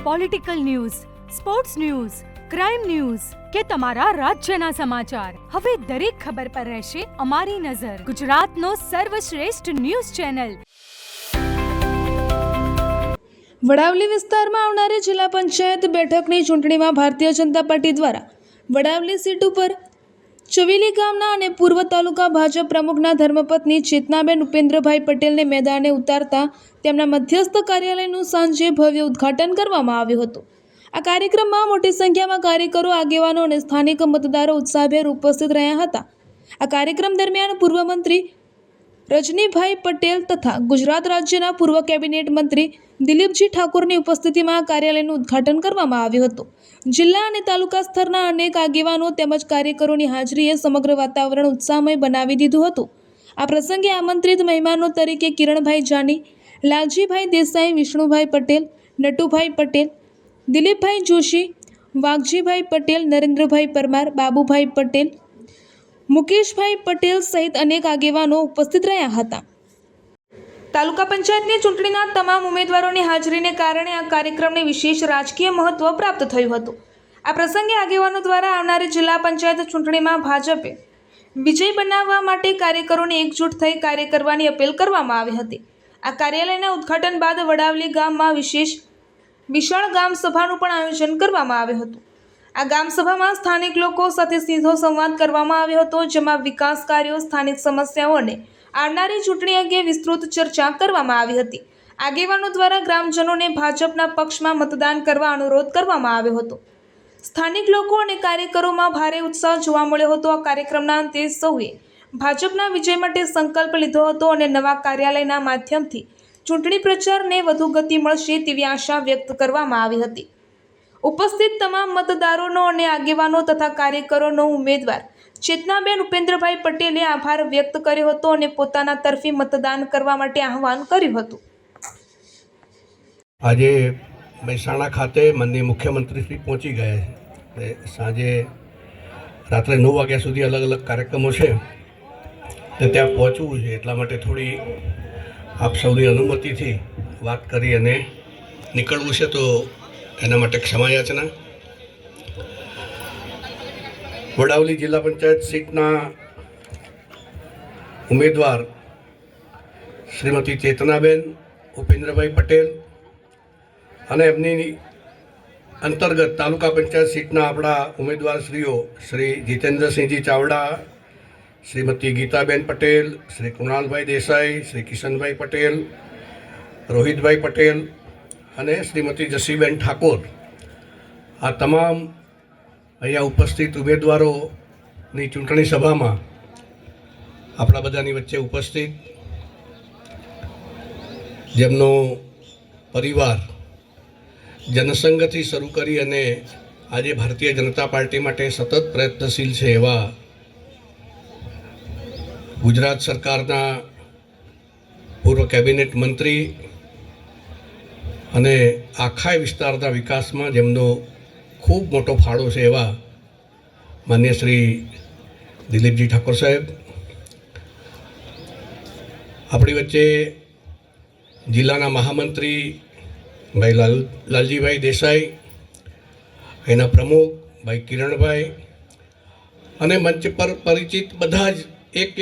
Political news, sports news, crime news કે તમારા રાજ્યના સમાચાર, હવે દરેક ખબર પર રહેશે અમારી નજર. ગુજરાતનો સર્વશ્રેષ્ઠ ન્યૂઝ ચેનલ. વડાવલી વિસ્તારમાં આવનારી જિલ્લા પંચાયત બેઠકની ચૂંટણીમાં ભારતીય જનતા પાર્ટી દ્વારા વડાવલી સીટ ઉપર ચવેલી ગામના અને પૂર્વ તાલુકા ભાજપ પ્રમુખના ધર્મપત્ની ચેતનાબેન ઉપેન્દ્રભાઈ પટેલને મેદાને ઉતારતા તેમના મધ્યસ્થ કાર્યાલયનું સાંજે ભવ્ય ઉદ્ઘાટન કરવામાં આવ્યું હતું. આ કાર્યક્રમમાં મોટી સંખ્યામાં કાર્યકરો, આગેવાનો અને સ્થાનિક મતદારો ઉત્સાહભેર ઉપસ્થિત રહ્યા હતા. આ કાર્યક્રમ દરમિયાન પૂર્વ મંત્રી રજનીભાઈ પટેલ તથા ગુજરાત રાજ્યના પૂર્વ કેબિનેટ મંત્રી દિલીપજી ઠાકોરની ઉપસ્થિતિમાં કાર્યાલયનું ઉદ્ઘાટન કરવામાં આવ્યું હતું. જિલ્લા અને તાલુકા સ્તરના અનેક આગેવાનો તેમજ કાર્યકરોની હાજરીએ સમગ્ર વાતાવરણ ઉત્સાહમય બનાવી દીધું હતું. આ પ્રસંગે આમંત્રિત મહેમાનો તરીકે કિરણભાઈ જાની, લાલજીભાઈ દેસાઈ, વિષ્ણુભાઈ પટેલ, નટુભાઈ પટેલ, દિલીપભાઈ જોશી, વાઘજીભાઈ પટેલ, નરેન્દ્રભાઈ પરમાર, બાબુભાઈ પટેલ, મુકેશભાઈ પટેલ સહિત અનેક આગેવાનો ઉપસ્થિત રહ્યા હતા. તાલુકા પંચાયતની ચૂંટણીના તમામ ઉમેદવારોની હાજરીને કારણે આ કાર્યક્રમને વિશેષ રાજકીય મહત્વ પ્રાપ્ત થયું હતું. આ પ્રસંગે આગેવાનો દ્વારા આવનારી જિલ્લા પંચાયત ચૂંટણીમાં ભાજપે વિજય બનાવવા માટે કાર્યકરોને એકજૂટ થઈ કાર્ય કરવાની અપીલ કરવામાં આવી હતી. આ કાર્યાલયના ઉદ્ઘાટન બાદ વડાવલી ગામમાં વિશાળ ગામ સભાનું પણ આયોજન કરવામાં આવ્યું હતું. આ ગામ સભામાં સ્થાનિક લોકો સાથે સીધો સંવાદ કરવામાં આવ્યો હતો, જેમાં વિકાસ કાર્યો, સ્થાનિક સમસ્યાઓ અને આવનારી ચૂંટણી અંગે વિસ્તૃત ચર્ચા કરવામાં આવી હતી. આગેવાનો દ્વારા ગ્રામજનોને ભાજપના પક્ષમાં મતદાન કરવા અનુરોધ કરવામાં આવ્યો હતો. સ્થાનિક લોકો અને કાર્યકરોમાં ભારે ઉત્સાહ જોવા મળ્યો હતો. આ કાર્યક્રમના અંતે સૌએ ભાજપના વિજય માટે સંકલ્પ લીધો હતો અને નવા કાર્યાલયના માધ્યમથી ચૂંટણી પ્રચારને વધુ ગતિ મળશે તેવી આશા વ્યક્ત કરવામાં આવી હતી. ઉપસ્થિત તમામ મતદારોનો અને આગેવાનો તથા કાર્યકરોનો ઉમેદવાર ચેતનાબેન ઉપેન્દ્રભાઈ પટેલે આભાર વ્યક્ત કર્યો હતો અને પોતાના તરફી મતદાન કરવા માટે આહવાન કર્યું હતું. આજે મહેસાણા ખાતે માનનીય મુખ્યમંત્રી શ્રી પહોંચી ગયા છે. સાંજે રાત્રે 9 વાગ્યા સુધી અલગ અલગ કાર્યક્રમો છે તે ત્યાં પહોંચવું છે. એટલા માટે થોડી આપ સૌની અનુમતિથી વાત કરી અને નીકળવું છે, તો એના માટે ક્ષમા યાચના. વડાવલી જિલ્લા પંચાયત સીટના ઉમેદવાર શ્રીમતી ચેતનાબેન ઉપેન્દ્રભાઈ પટેલ અને એમની અંતર્ગત તાલુકા પંચાયત સીટના આપણા ઉમેદવારશ્રીઓ શ્રી જીતેન્દ્રસિંહજી ચાવડા, શ્રીમતી ગીતાબેન પટેલ, શ્રી કૃણાલભાઈ દેસાઈ, શ્રી કિશનભાઈ પટેલ, રોહિતભાઈ પટેલ અને શ્રીમતી જસીબેન ઠાકોર, આ તમામ અહીંયા ઉપસ્થિત ઉમેદવારોની ચૂંટણી સભામાં આપણા બધાની વચ્ચે ઉપસ્થિત, જેમનો પરિવાર જનસંઘથી શરૂ કરી અને આજે ભારતીય જનતા પાર્ટી માટે સતત પ્રયત્નશીલ છે એવા ગુજરાત સરકારના પૂર્વ કેબિનેટ મંત્રી અને આખા વિસ્તારના વિકાસમાં જેમનો ખૂબ મોટો ફાળો છે એવા માન્ય શ્રી દિલીપજી ઠાકોર સાહેબ, આપણી વચ્ચે જિલ્લાના મહામંત્રી ભાઈ લાલજીભાઈ દેસાઈ, એના પ્રમુખ ભાઈ કિરણભાઈ અને મંચ પર પરિચિત બધા જ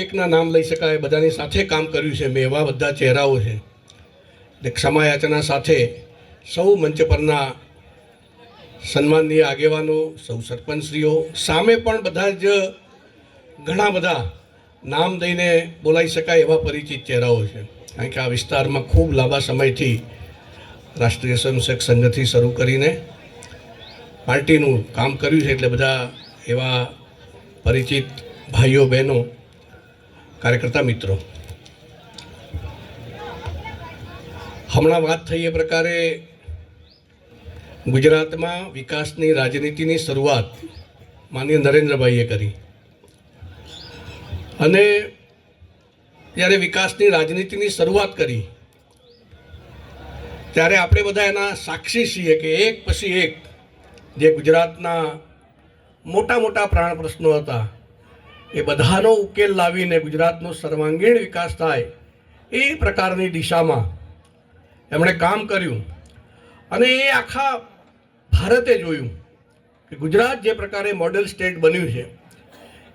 એકના નામ લઈ શકાય, બધાની સાથે કામ કર્યું છે મેં એવા બધા ચહેરાઓ છે. ક્ષમા યાચના સાથે સૌ મંચ પરના સન્માનનીય આગેવાનો, સૌ સરપંચશ્રીઓ, સામે પણ બધા જ ઘણા બધા નામ દઈને બોલાઈ શકાય એવા પરિચિત ચહેરાઓ છે. કારણ કે આ વિસ્તારમાં ખૂબ લાંબા સમયથી રાષ્ટ્રીય સ્વયંસેવક સંઘથી શરૂ કરીને પાર્ટીનું કામ કર્યું છે, એટલે બધા એવા પરિચિત ભાઈઓ, બહેનો, કાર્યકર્તા મિત્રો, હમણાં વાત થઈ એ પ્રકારે ગુજરાતમાં વિકાસની રાજનીતિની શરૂઆત માનનીય નરેન્દ્રભાઈએ કરી અને જ્યારે વિકાસની રાજનીતિની શરૂઆત કરી ત્યારે આપણે બધા એના સાક્ષી છીએ કે એક પછી એક જે ગુજરાતના મોટા મોટા પ્રાણ પ્રશ્નો હતા એ બધાનો ઉકેલ લાવીને ગુજરાતનો સર્વાંગીણ વિકાસ થાય એ પ્રકારની દિશામાં એમણે કામ કર્યું અને એ આખા ભારતે જોયું કે ગુજરાત જે પ્રકારે મોડેલ સ્ટેટ બન્યું છે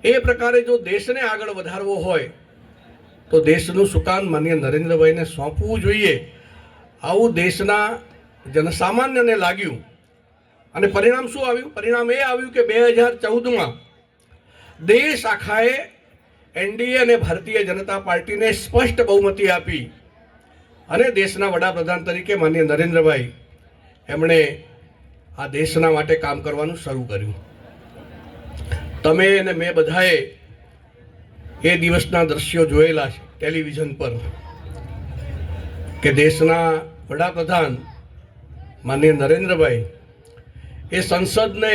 એ પ્રકારે જો દેશને આગળ વધારવો હોય તો દેશનું સુકાન માનનીય નરેન્દ્રભાઈને સોંપવું જોઈએ, આવું દેશના જનસામાન્યને લાગ્યું. અને પરિણામ શું આવ્યું? પરિણામ એ આવ્યું કે 2014માં દેશ આખાએ એનડીએ અને ભારતીય જનતા પાર્ટીને સ્પષ્ટ બહુમતી આપી અને દેશના વડાપ્રધાન તરીકે માનનીય નરેન્દ્રભાઈ એમણે આ દેશના માટે કામ કરવાનું શરૂ કર્યું. તમે અને મેં બધાએ એ દિવસના દ્રશ્યો જોયેલા છે ટેલિવિઝન પર કે દેશના વડાપ્રધાન માનનીય નરેન્દ્રભાઈ એ સંસદને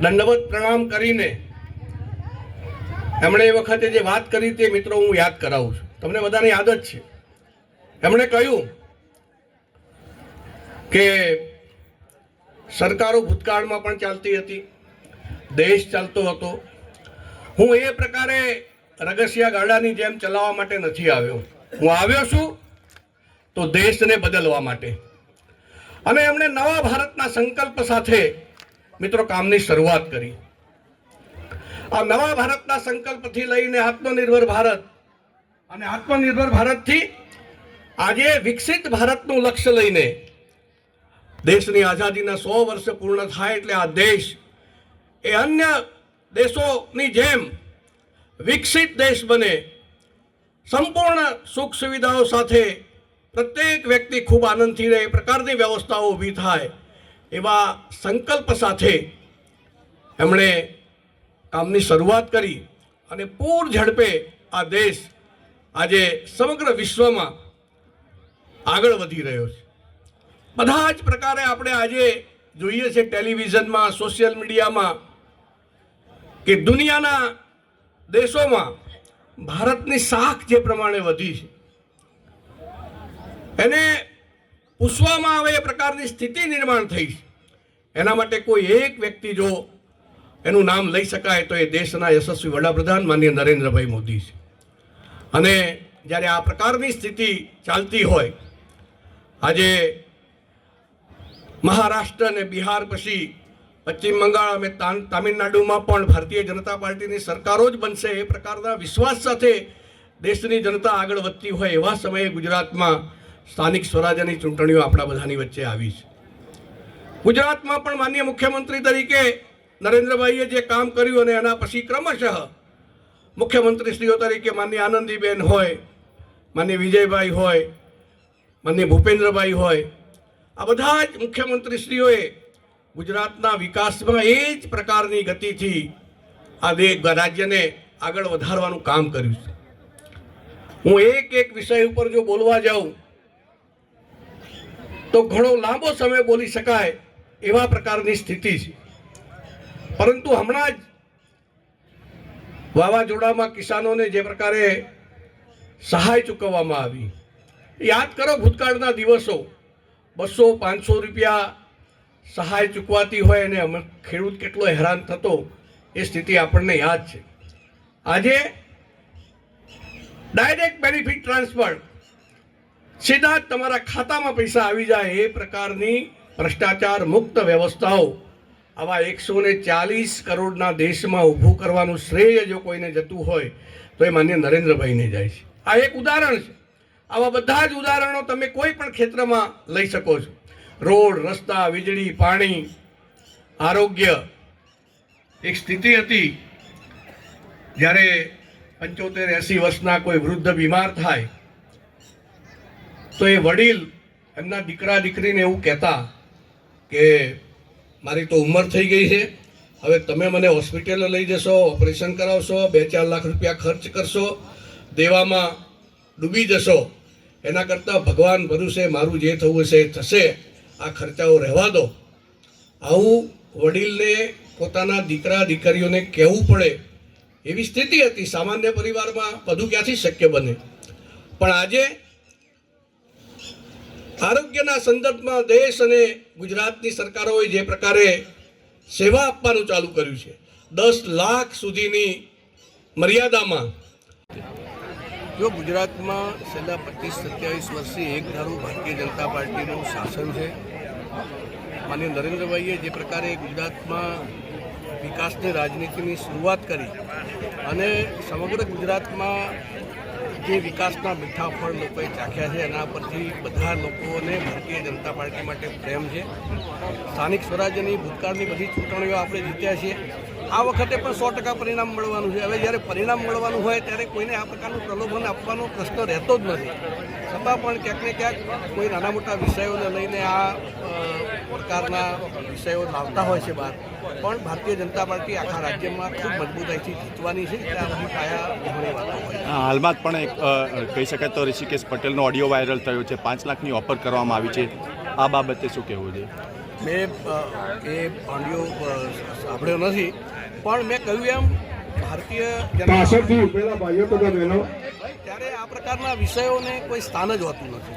દંડવત પ્રણામ કરીને એમણે એ વખતે જે વાત કરી તે મિત્રો હું યાદ કરાવું છું. તમને બધાને યાદ જ છે. એમણે કહ્યું કે સરકારો ભૂતકાળમાં પણ ચાલતી હતી, દેશ ચાલતો હતો. હું એ પ્રકારે રગસિયા ગાડાની જેમ ચલાવવા માટે નથી આવ્યો. હું આવ્યો છું તો દેશને બદલવા માટે. અને એમણે નવા ભારતના સંકલ્પ સાથે મિત્રો કામની શરૂઆત કરી. આ નવા ભારતના સંકલ્પથી લઈને આત્મનિર્ભર ભારત અને આત્મનિર્ભર ભારતથી આજે વિકસિત ભારતનું લક્ષ્ય લઈને દેશની આઝાદીના 100 વર્ષ પૂર્ણ થાય એટલે આ દેશ એ અન્ય દેશોની જેમ વિકસિત દેશ બને, સંપૂર્ણ સુખ સુવિધાઓ સાથે પ્રત્યેક વ્યક્તિ ખૂબ આનંદથી રહે એ પ્રકારની વ્યવસ્થાઓ ઊભી થાય એવા સંકલ્પ સાથે એમણે કામની શરૂઆત કરી અને પૂર ઝડપે આ દેશ આજે સમગ્ર વિશ્વમાં આગળ વધી રહ્યો છે. બધા જ પ્રકારે આપણે આજે જોઈએ છે ટેલિવિઝનમાં, સોશિયલ મીડિયામાં કે દુનિયાના દેશોમાં ભારતની શાખ જે પ્રમાણે વધી છે એને પૂછવામાં આવે એ પ્રકારની સ્થિતિ નિર્માણ થઈ છે. એના માટે કોઈ એક વ્યક્તિ જો એનું નામ લઈ શકાય તો એ દેશના યશસ્વી વડાપ્રધાન માનનીય નરેન્દ્રભાઈ મોદી છે. અને જ્યારે આ પ્રકારની સ્થિતિ ચાલતી હોય, આજે મહારાષ્ટ્ર અને બિહાર પછી પશ્ચિમ બંગાળ અને તામિલનાડુમાં પણ ભારતીય જનતા પાર્ટીની સરકારો જ બનશે એ પ્રકારના વિશ્વાસ સાથે દેશની જનતા આગળ વધતી હોય એવા સમયે ગુજરાતમાં સ્થાનિક સ્વરાજ્યની ચૂંટણીઓ આપણા બધાની વચ્ચે આવી છે. ગુજરાતમાં પણ માનનીય મુખ્યમંત્રી તરીકે નરેન્દ્રભાઈએ જે કામ કર્યું અને એના પછી ક્રમશઃ મુખ્યમંત્રીશ્રીઓ તરીકે માનનીય આનંદીબેન હોય, માનનીય વિજયભાઈ હોય, માનનીય ભૂપેન્દ્રભાઈ હોય, આ બધા જ મુખ્યમંત્રીશ્રીઓએ ગુજરાતના વિકાસમાં એ જ પ્રકારની ગતિથી આ રાજ્યને આગળ વધારવાનું કામ કર્યું છે. હું એક વિષય ઉપર જો બોલવા જાઉં તો ઘણો લાંબો સમય બોલી શકાય એવા પ્રકારની સ્થિતિ છે. પરંતુ હમણાં જ વાવાઝોડામાં કિસાનોને જે પ્રકારે સહાય ચૂકવવામાં આવી, યાદ કરો ભૂતકાળના દિવસો 200-500 રૂપિયા સહાય ચૂકવાતી હોય અને ખેડૂત કેટલો હેરાન થતો એ સ્થિતિ આપણને યાદ છે. આજે ડાયરેક્ટ બેનિફિટ ટ્રાન્સફર, સીધા જ તમારા ખાતામાં પૈસા આવી જાય એ પ્રકારની ભ્રષ્ટાચાર મુક્ત વ્યવસ્થાઓ આવા 140 કરોડના દેશમાં ઊભું કરવાનું શ્રેય જો કોઈને જતું હોય તો એ માન્ય નરેન્દ્રભાઈને જાય છે. આ એક ઉદાહરણ છે. આવા બધા જ ઉદાહરણો તમે કોઈ પણ ક્ષેત્રમાં લઈ શકો છો. રોડ, રસ્તા, વીજળી, પાણી, આરોગ્ય. એક સ્થિતિ હતી જ્યારે 75-80 વર્ષના કોઈ વૃદ્ધ બીમાર થાય તો એ વડીલ એમના દીકરા દીકરીને એવું કહેતા કે મારી તો ઉંમર થઈ ગઈ છે, હવે તમે મને હોસ્પિટલે લઈ જશો, ઓપરેશન કરાવશો, 2-4 લાખ રૂપિયા ખર્ચ કરશો, દેવામાં ડૂબી જશો, એના કરતાં ભગવાન ભરોસે મારું જે થવું હશે એ થશે, આ ખર્ચાઓ રહેવા દો. આવું વડીલને પોતાના દીકરા દીકરીઓને કહેવું પડે એવી સ્થિતિ હતી. સામાન્ય પરિવારમાં બધું ક્યાંથી શક્ય બને. પણ આજે આરોગ્યના સંદર્ભમાં દેશ અને ગુજરાતની સરકારોએ જે પ્રકારે સેવા આપવાનું ચાલુ કર્યું છે, 10 લાખ સુધીની મર્યાદામાં, જો ગુજરાતમાં છેલ્લા 25-27 વર્ષથી એક ધારું ભારતીય જનતા પાર્ટીનું શાસન છે માનનીય નરેન્દ્રભાઈએ જે પ્રકારે ગુજરાતમાં વિકાસની રાજનીતિની શરૂઆત કરી અને સમગ્ર ગુજરાતમાં જે વિકાસના મીઠા ફળ લોકોએ ચાખ્યા છે એના પરથી બધા લોકોને ભારતીય જનતા પાર્ટી માટે પ્રેમ છે. સ્થાનિક સ્વરાજ્યની ભૂતકાળની બધી ચૂંટણીઓ આપણે જીત્યા છીએ. આ વખતે પણ 100% પરિણામ મળવાનું છે. હવે જ્યારે પરિણામ મળવાનું હોય ત્યારે કોઈને આ પ્રકારનું પ્રલોભન આપવાનો પ્રશ્ન રહેતો જ નથી. છતાં પણ ક્યાંક ને ક્યાંક કોઈ નાના મોટા વિષયોને લઈને આ પ્રકારના વિષયો લાવતા હોય છે બહાર. પણ ભારતીય જનતા પાર્ટી આખા રાજ્યમાં ખૂબ મજબૂતાઈથી જીતવાની છે. એટલે આ બધી પાયા ઘણી વાતો હોય. હાલમાં જ પણ એક કહી શકાય તો ઋષિકેશ પટેલનો ઓડિયો વાયરલ થયો છે. 5 લાખની ઓફર કરવામાં આવી છે. આ બાબતે શું કહેવું છે? મેં એ ઓડિયો સાંભળ્યો નથી, પણ મેં કહ્યું એમ ભારતીય જનતા પાછળથી ઉભેલા ભાઈઓ તો બહેનો ત્યારે આ પ્રકારના વિષયોને કોઈ સ્થાન જ હોતું નથી.